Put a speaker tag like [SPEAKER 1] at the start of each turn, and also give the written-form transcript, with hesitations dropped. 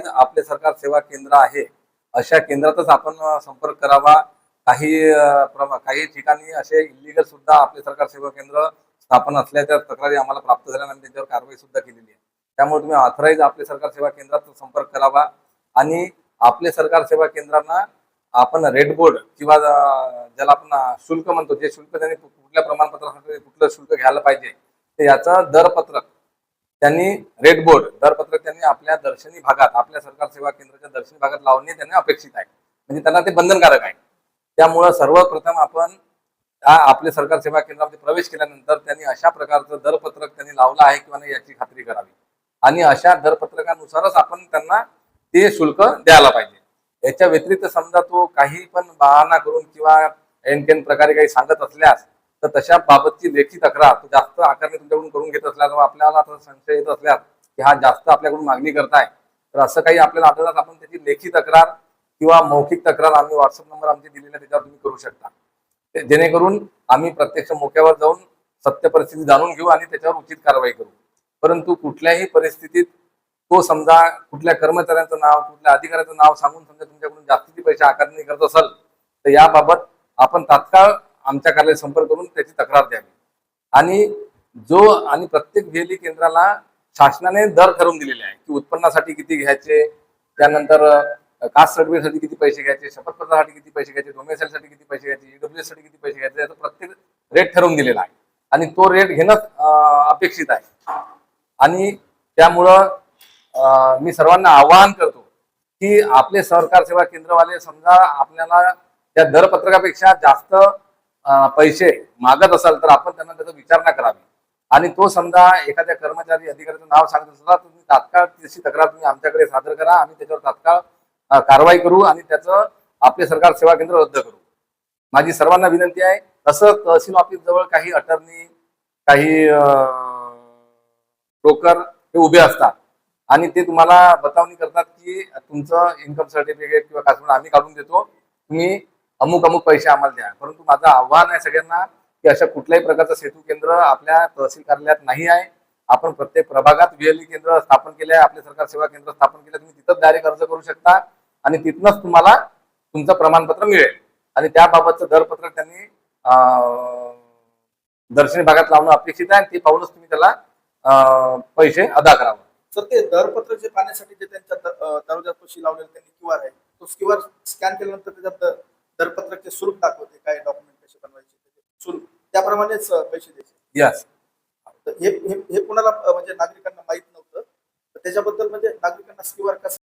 [SPEAKER 1] आपले सरकार सेवा केंद्र आहे अशा केंद्रातच आपण संपर्क करावा। काही ठिकाणी असे इलिगल सुद्धा आपले सरकार सेवा केंद्र स्थापन असल्याच्या तक्रारी आम्हाला प्राप्त झाल्या आणि त्याच्यावर कारवाई सुद्धा केलेली आहे। त्यामुळे तुम्ही ऑथराइज आपले सरकार सेवा केंद्रात संपर्क करावा आणि आपले सरकार सेवा केंद्रांना आपण रेड बोर्ड किंवा ज्याला आपण शुल्क म्हणतो, जे शुल्क त्यांनी कुठल्या प्रमाणपत्रासाठी कुठलं शुल्क घ्यायला पाहिजे ते याचं दरपत्रक त्यांनी रेड बोर्ड दरपत्रक त्यांनी आपल्या दर्शनी भागात, आपल्या सरकार सेवा केंद्राच्या दर्शनी भागात लावणे त्यांना अपेक्षित आहे, म्हणजे त्यांना ते बंधनकारक आहे। त्यामुळे सर्वप्रथम आपण आपले सरकार सेवा केंद्रामध्ये प्रवेश केल्यानंतर त्यांनी अशा प्रकारचं दरपत्रक त्यांनी लावलं आहे किंवा नाही याची खात्री करावी आणि अशा दरपत्रकानुसारच आपण त्यांना ते शुल्क द्यायला पाहिजे। याच्या व्यतिरिक्त समजा तो काही पण बहाणा करून किंवा एनकेन प्रकारे काही सांगत असल्यास तर तशा बाबतची लेखी तक्रार जास्त आकारणी तुमच्याकडून करून घेत असल्यास आपल्याला संशय येत असल्यास की हा जास्त आपल्याकडून मागणी करताय तर असं काही आपल्याला आढळल्यास आपण त्याची लेखी तक्रार किंवा मौखिक तक्रार आम्ही व्हॉट्सअप नंबर आमचे दिलेला त्याच्यावर तुम्ही करू शकता, जेणेकरून आम्ही प्रत्यक्ष मोक्यावर जाऊन सत्य परिस्थिती जाणून घेऊ आणि त्याच्यावर उचित कारवाई करू। परंतु कुठल्याही परिस्थितीत तो समजा कुठल्या कर्मचाऱ्यांचं नाव, कुठल्या अधिकाऱ्याचं नाव सांगून समजा तुमच्याकडून जास्तीचे पैसे आकारणी करत असेल तर याबाबत आपण तात्काळ आमच्या कार्यालयात संपर्क करून त्याची तक्रार द्यावी आणि प्रत्येक व्हीएलई केंद्राला शासनाने दर ठरवून दिलेले आहे की उत्पन्नासाठी किती घ्यायचे, त्यानंतर कास्ट सर्टिफिकेटसाठी किती पैसे घ्यायचे, शपथपत्रासाठी किती पैसे घ्यायचे, डोमेसाईलसाठी किती पैसे घ्यायचे, ईडब्ल्यूएस साठी किती पैसे घ्यायचे, याचा प्रत्येक रेट ठरवून दिलेला आहे आणि तो रेट घेणं अपेक्षित आहे। आणि त्यामुळं मी सर्वांना आवाहन करतो की आपले सरकार सेवा केंद्रवाले समजा आपल्याला त्या दरपत्रकापेक्षा जास्त पैसे मागत असाल तर आपण त्यांना त्याचा विचारणा करावी आणि तो समजा एखाद्या कर्मचारी अधिकाऱ्याचं नाव सांगत असला तर तुम्ही तात्काळ त्याची तक्रार तुम्ही आमच्याकडे सादर करा, आम्ही त्याच्यावर तात्काळ कारवाई करू आणि त्याचं आपले सरकार सेवा केंद्र रद्द करू। माझी सर्वांना विनंती आहे। तसं तहसील ऑफिस जवळ काही अटर्नी, काही ब्रोकर हे उभे असतात आणि ते तुम्हाला बतावणी करतात की तुमचं इन्कम सर्टिफिकेट किंवा कागदपत्र आम्ही काढून देतो, तुम्ही अमुक अमुक पैसे आम्हाला द्या। परंतु माझं आव्हान आहे सगळ्यांना की अशा कुठल्याही प्रकारचं सेतू केंद्र आपल्या तहसील कार्यालयात नाही आहे। आपण प्रत्येक प्रभागात व्हीएलई केंद्र स्थापन केले आहे, आपले सरकार सेवा केंद्र स्थापन केले, तुम्ही तिथंच डायरेक्ट अर्ज करू शकता आणि तिथनच तुम्हाला तुमचं प्रमाणपत्र मिळेल आणि त्याबाबतचं दरपत्रक त्यांनी दर्शनी भागात लावणं अपेक्षित आहे आणि ते पाहूनच तुम्ही त्याला पैसे अदा करावं।
[SPEAKER 2] सर ते दरपत्र जे पाहण्यासाठी जे त्यांच्या दरवाजात पैसे लावलेले त्यांनी क्यूआर आहे, तो क्यूआर स्कॅन केल्यानंतर त्याच्यात दरपत्रकचे शुल्क दाखवते, काय डॉक्युमेंट कसे बनवायचे शुल्क त्याप्रमाणेच पैसे द्यायचे।
[SPEAKER 1] यस,
[SPEAKER 2] हे कुणाला म्हणजे नागरिकांना माहित नव्हतं, त्याच्याबद्दल म्हणजे नागरिकांना क्यूआर कसं